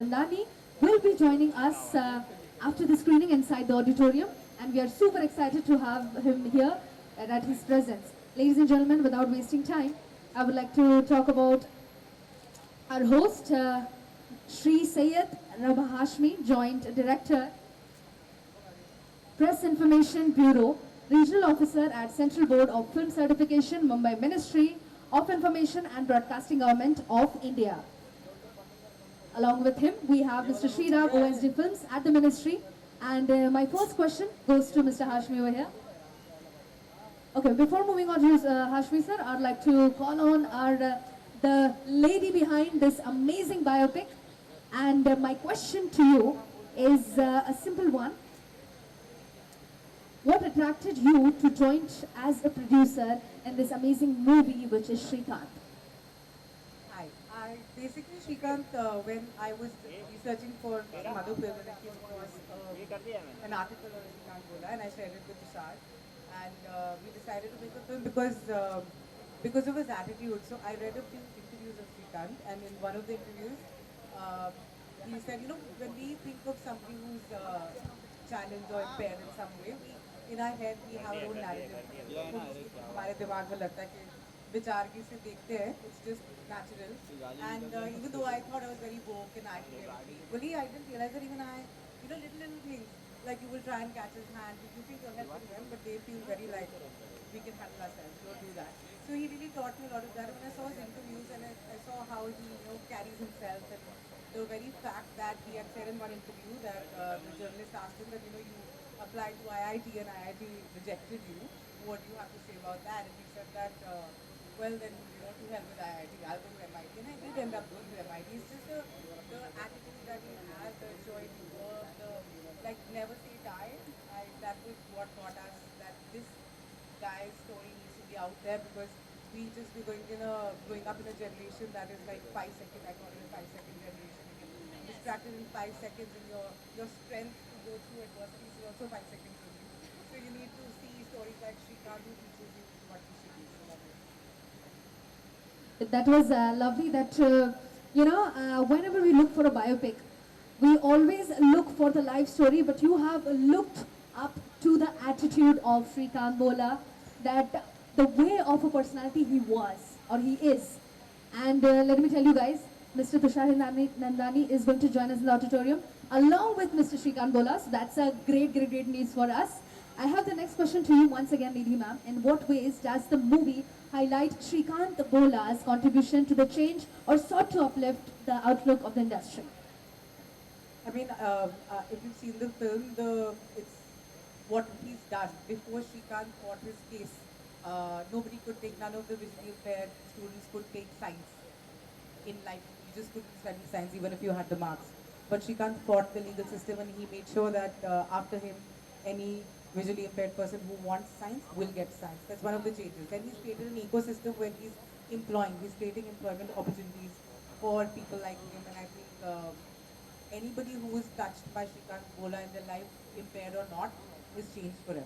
Nandani will be joining us after the screening inside the auditorium, and we are super excited to have him here and at his presence. Ladies and gentlemen, without wasting time, I would like to talk about our host, Sri Sayed Rabah Hashmi, Joint Director, Press Information Bureau, Regional Officer at Central Board of Film Certification, Mumbai Ministry of Information and Broadcasting Government of India. Along with him, we have Mr. Srirag, OSD Films at the Ministry. And my first question goes to Mr. Hashmi over here. Okay, before moving on to Hashmi sir, I'd like to call on the lady behind this amazing biopic. And my question to you is a simple one. What attracted you to join as a producer in this amazing movie, which is Shrikant? Hi. I basically Shrikant, when I was researching for some other film, and I came across an article on Shrikant Bola, and I shared it with Tushar, and we decided to make a film because of his attitude. So I read a few interviews of Shrikant, and in one of the interviews, uh, he said, when we think of somebody who's challenged or impaired in some way, in our head we have our own narrative. हमारे दिमाग में लगता है कि विचार की से देखते हैं, it's just natural. And even though I thought I was very woke and I equally, I didn't realize that even I, little things, like you will try and catch his hand, you think you're helping them, but they feel very like, we can handle ourselves, don't do that. So he really taught me a lot of that. When I saw his interviews and I saw how he, carries himself, and the very fact that he had said in one interview that the journalist asked him that, you applied to IIT and IIT rejected you, what do you have to say about that? And he said that, well then, to hell with IIT, I'll go to MIT. And I did end up going to MIT. It's just the attitude that he has, the joy to work, never say die. That was what taught us that this guy's story needs to be out there, because we're growing up in a generation that is like 5 second, I call it a 5 second generation. You get distracted in 5 seconds, and your strength to go through adversity is also 5 seconds only. So you need to see stories like Shrikant who teaches you what you should do. So that is. That was lovely that, whenever we look for a biopic, we always look for the life story, but you have looked up to the attitude of Shrikant Bola, that the way of a personality he was, or he is. And let me tell you guys, Mr. Tushar Nandani is going to join us in the auditorium along with Mr. Shrikant Bola. So that's a great news for us. I have the next question to you once again, Nidhi ma'am. In what ways does the movie highlight Shrikant Bola's contribution to the change or sought to uplift the outlook of the industry? I mean, if you've seen the film, it's what he's done. Before Shrikant fought his case, nobody could take, none of the visually impaired students could take science in life. You just couldn't study science even if you had the marks. But Shrikant fought the legal system, and he made sure that after him, any visually impaired person who wants science will get science. That's one of the changes. Then he's created an ecosystem where he's creating employment opportunities for people like him. And I think anybody who is touched by Shrikant Bola in their life, impaired or not, is changed forever.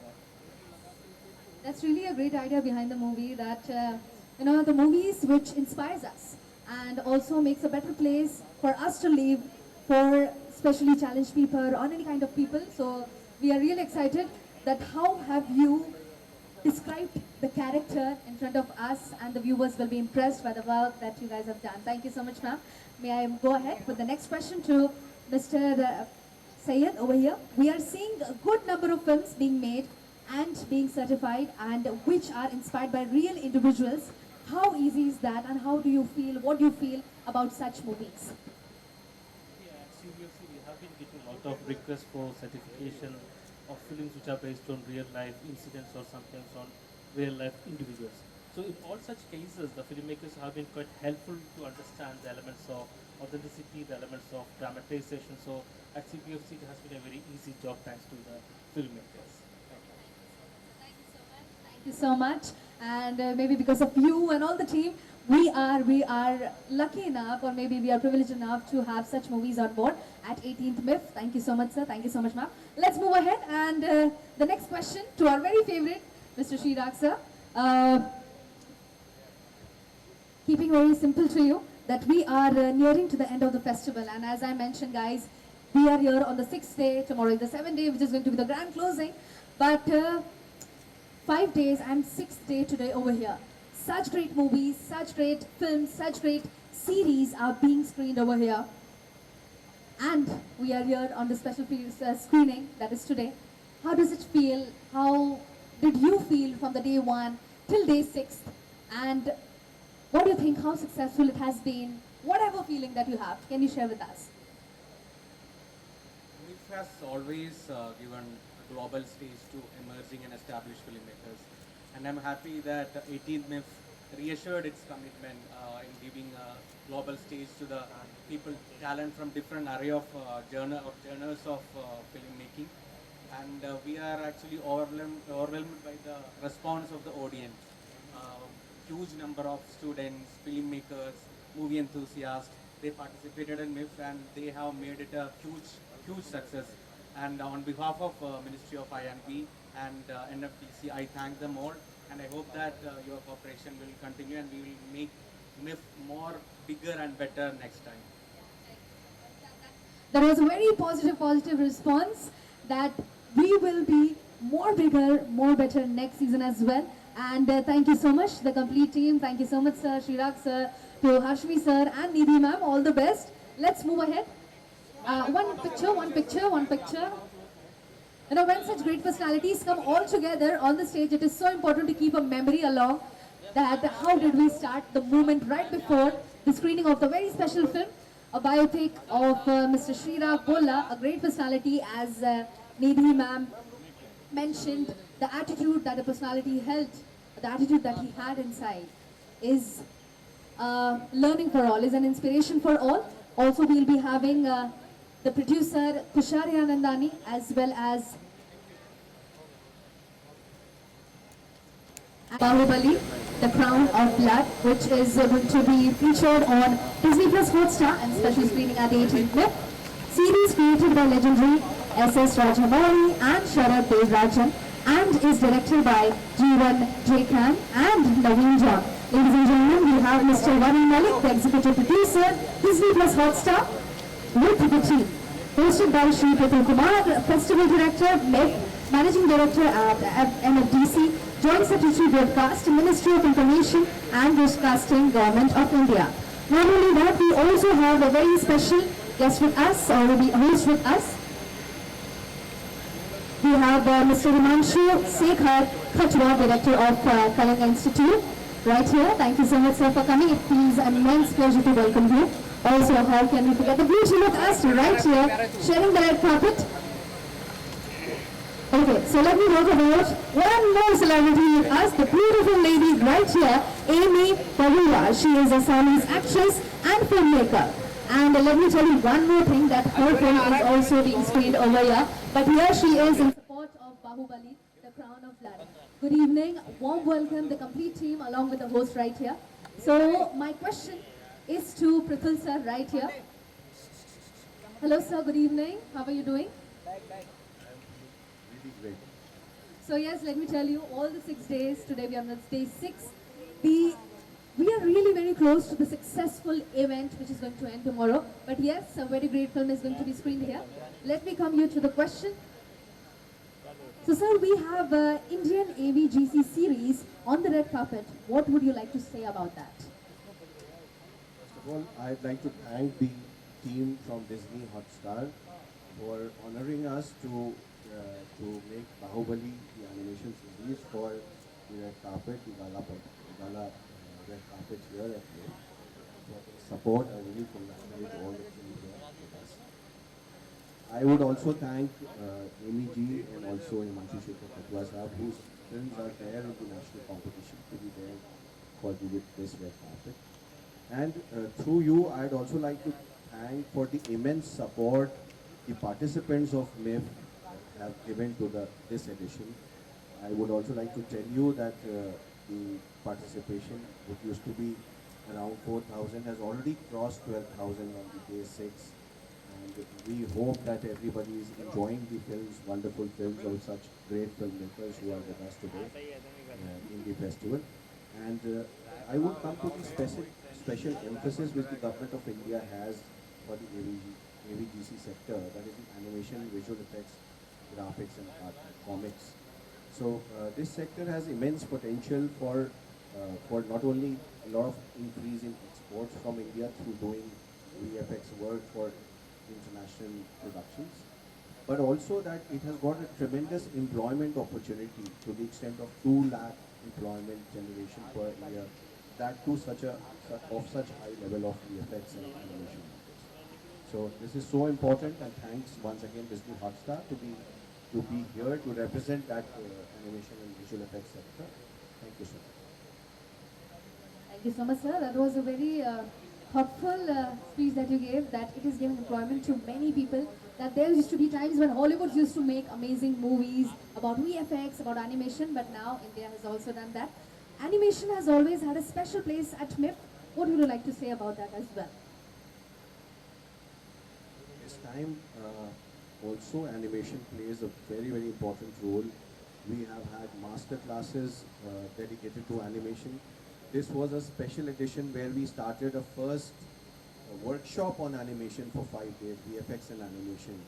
That's really a great idea behind the movie, that, the movies which inspires us and also makes a better place for us to live, for specially challenged people or any kind of people. So we are really excited that how have you described the character in front of us, and the viewers will be impressed by the work that you guys have done. Thank you so much, ma'am. May I go ahead with the next question to Mr. Sayed over here. We are seeing a good number of films being made and being certified, and which are inspired by real individuals. How easy is that, and how do you feel, what do you feel about such movies? Yeah, at CBFC we have been getting a lot of requests for certification of films which are based on real life incidents or sometimes on real life individuals. So in all such cases, the filmmakers have been quite helpful to understand the elements of authenticity, the elements of dramatization. So at CBFC it has been a very easy job thanks to the filmmakers. Thank you so much. And maybe because of you and all the team, we are lucky enough, or maybe we are privileged enough to have such movies on board at 18th MIF. Thank you so much, sir. Thank you so much, ma'am. Let's move ahead. And the next question to our very favorite, Mr. Srirag, sir. Keeping very simple to you, that we are nearing to the end of the festival, and as I mentioned, guys, we are here on the 6th day. Tomorrow is the 7th day, which is going to be the grand closing. But 5 days and 6th day today over here. Such great movies, such great films, such great series are being screened over here. And we are here on the special screening that is today. How does it feel? How did you feel from the day 1 till day 6? And what do you think? How successful it has been? Whatever feeling that you have, can you share with us? MIF has always given a global stage to emerging and established filmmakers. And I'm happy that 18th MIF reassured its commitment in giving a global stage to the people, talent from different array of genres of filmmaking. And we are actually overwhelmed by the response of the audience. Huge number of students, filmmakers, movie enthusiasts, they participated in MIF and they have made it a huge success. And on behalf of Ministry of I&B and NFDC, I thank them all and I hope that your cooperation will continue and we will make MIF more bigger and better next time. That was a very positive response that we will be more bigger, more better next season as well. And thank you so much, the complete team. Thank you so much, sir, Srirag sir, to Harshmi sir and Nidhi ma'am. All the best. Let's move ahead. One picture. You know, when such great personalities come all together on the stage, it is so important to keep a memory along that how did we start the moment right before the screening of the very special film, a biopic of Mr. Srirag Bolla, a great personality as Nidhi ma'am mentioned. The attitude that the personality held, the attitude that he had inside is learning for all, is an inspiration for all. Also, we'll be having the producer Kushari Anandani as well as Bahubali, The Crown of Blood, which is going to be featured on Disney Plus Hotstar and special screening at the 18th MIF. Series created by legendary S.S. Rajamouli and Sharad Devrajan and is directed by Jeevan J. Khan and Naveen John. Ladies and gentlemen, we have Mr. Varun Malik, the executive producer, Disney Plus Hotstar, with the team. Hosted by Shri Pratham Kumar, Festival Director, MIF, Managing Director at NFDC, Joint Secretary Broadcast, Ministry of Information and Broadcasting, Government of India. Not only that, we also have a very special guest with us, or will be a host with us. We have Mr. Himanshu Sekhar Khatwa, Director of Kalinga Institute, right here. Thank you so much, sir, for coming. It is an immense pleasure to welcome you. Also, how can we forget the beauty with us right here, sharing the red carpet. Okay, so let me talk about one more celebrity with us, the beautiful lady right here, Amy Barua. She is a Assamese actress and filmmaker. And let me tell you one more thing, that her film is also being screened over here. But here she is in support of Bahubali, The Crown of Blood. Good evening, warm welcome, the complete team along with the host right here. So my question is to Prithul sir right here. Hello sir, good evening. How are you doing? Really great. So yes, let me tell you, all the 6 days, today we are on day 6, we are really very close to the successful event which is going to end tomorrow. But yes, a very great film is going to be screened here. Let me come here to the question. So sir, we have Indian AVGC series on the red carpet. What would you like to say about that? First of all, I'd like to thank the team from Disney Hotstar for honoring us to make Bahubali, the animation series, for the red carpet, the gala red carpet here at home. For the support, I really congratulate all the team here with us. I would also thank Amy G and also Himanshu Shekhar Khatwa sahab, whose films are there in the national competition to be there for this red carpet. And through you, I'd also like to thank for the immense support the participants of MIF have given to this edition. I would also like to tell you that the participation, which used to be around 4,000, has already crossed 12,000 on the day 6. And we hope that everybody is enjoying the films, wonderful films of such great filmmakers who are with us today in the festival. And I would come to the special emphasis which the government of India has for the AVGC sector, that is the animation, visual effects, graphics and art, comics. So this sector has immense potential for not only a lot of increase in exports from India through doing VFX work for international productions, but also that it has got a tremendous employment opportunity to the extent of 2 lakh employment generation per year, that too such high level of VFX and animation. So this is so important, and thanks once again Disney Hotstar to be here to represent that animation and visual effects sector. Thank you so much. Thank you so much, sir. That was a very thoughtful speech that you gave, that it is giving employment to many people, that there used to be times when Hollywood used to make amazing movies about VFX, about animation, but now India has also done that. Animation has always had a special place at MIP. What would you like to say about that as well? This time also animation plays a very, very important role. We have had master classes dedicated to animation. This was a special edition where we started a first workshop on animation for 5 days, VFX and animation.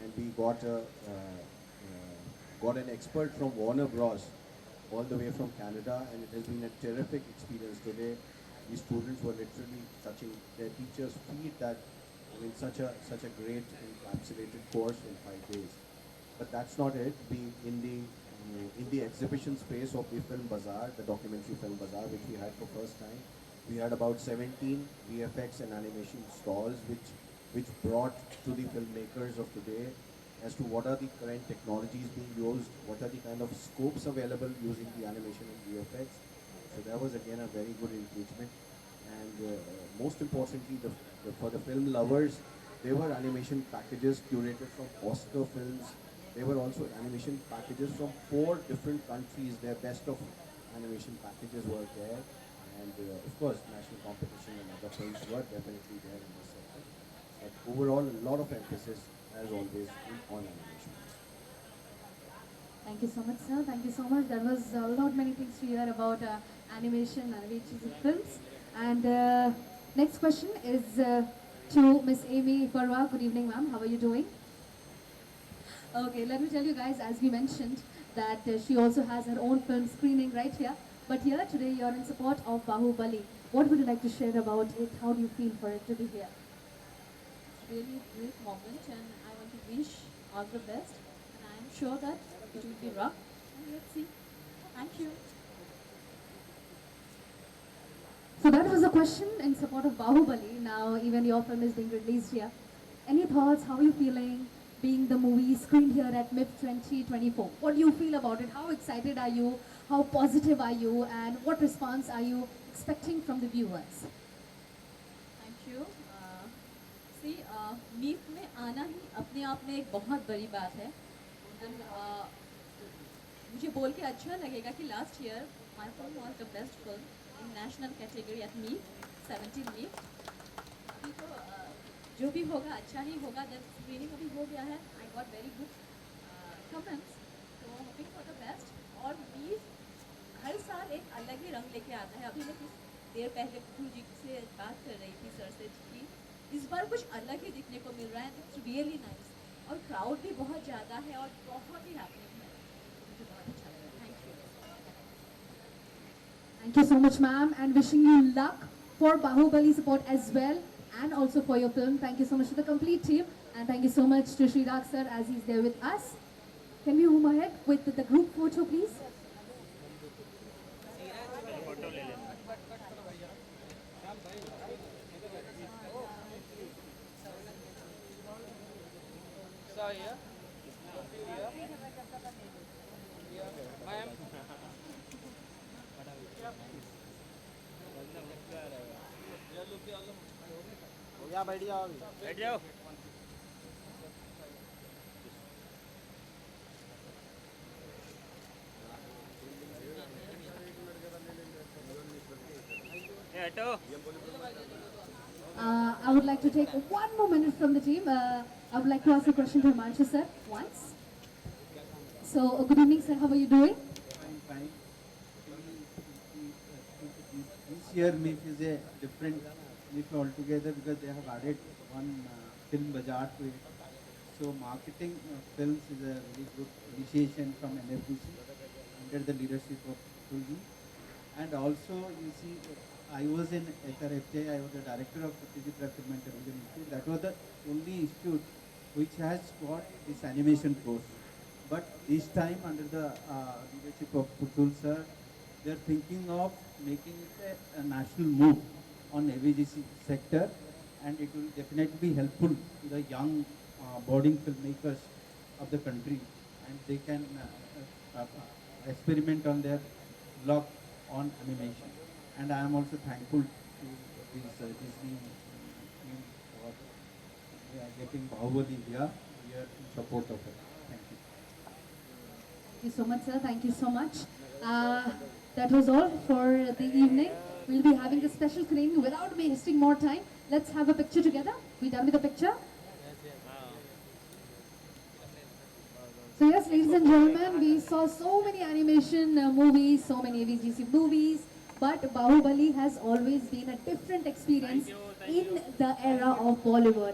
And we got an expert from Warner Bros. All the way from Canada, and it has been a terrific experience today. The students were literally touching their teachers' feet, that such a great encapsulated course in 5 days. But that's not it. We in the exhibition space of the Film Bazaar, the documentary Film Bazaar, which we had for first time, we had about 17 VFX and animation stalls, which brought to the filmmakers of today as to what are the current technologies being used, what are the kind of scopes available using the animation and VFX. So that was again a very good engagement. And most importantly, for the film lovers, there were animation packages curated from Oscar films. There were also animation packages from 4 different countries. Their best of animation packages were there. And of course, national competition and other films were definitely there in this sector. But overall, a lot of emphasis, as always, on animation. Thank you so much, sir. Thank you so much. That was a lot many things to hear about animation and VHS films. And next question is to Miss Amy Parwa. Good evening, ma'am. How are you doing? Okay, let me tell you guys, as we mentioned, that she also has her own film screening right here. But here today, you're in support of Bahubali. What would you like to share about it? How do you feel for it to be here? Really great moment, and I want to wish all the best, and I am sure that it will be rock, and let's see. Thank you. So that was a question in support of Bahubali. Now even your film is being released here. Any thoughts? How are you feeling being the movie screened here at MIP 2024? What do you feel about it? How excited are you? How positive are you? And what response are you expecting from the viewers? Thank you सी meet में आना ही अपने आप में एक बहुत बड़ी बात है एंड मुझे बोल के अच्छा लगेगा कि last year my film was the best film in national category at meet 17 meet अभी तो जो भी होगा अच्छा ही होगा जब स्क्रीनिंग अभी हो गया है I got very good comments तो होपिंग फॉर द बेस्ट और मीट हर साल एक अलग ही रंग लेके आता है अभी मैं कुछ देर पहले प्रभु जी से बात कर रही थी सर से कि इस बार कुछ अलग ही दिखने को मिल रहा है इट्स रियली नाइस और क्राउड भी बहुत ज़्यादा है और बहुत ही हैपनिंग है मुझे बहुत अच्छा लग रहा है thank you Thank you so much, ma'am, and wishing you luck for Bahubali support as well, and also for your film. Thank you so much to the complete team, and thank you so much to Sridhar sir as he's there with us. Can we move ahead with the group photo, please? बैठ जाओ ये हटो I would like to take one more minute from the team. I would like to ask a question to Himanshu sir once. So, good evening, sir. How are you doing? Fine. This year MIF is a different MIF altogether because they have added one film bazaar to it. So marketing films is a very good initiation from NFDC under the leadership of Tulji. And also you see, I was in HRFJ, I was the director of Satyajit Ray Film and Television Institute. That was the only institute which has got this animation course. But this time under the leadership of Putul sir, they are thinking of making it a national move on AVGC sector, and it will definitely be helpful to the young budding filmmakers of the country, and they can experiment on their luck on animation. And I am also thankful to this Disney team for getting Bahubali here in support of it. Thank you. Thank you so much, sir. Thank you so much. That was all for the evening. We'll be having a special screening without wasting more time. Let's have a picture together. We done with the picture? So yes, ladies and gentlemen, we saw so many animation movies, so many AVGC movies, but Bahubali has always been a different experience in the era of Bollywood.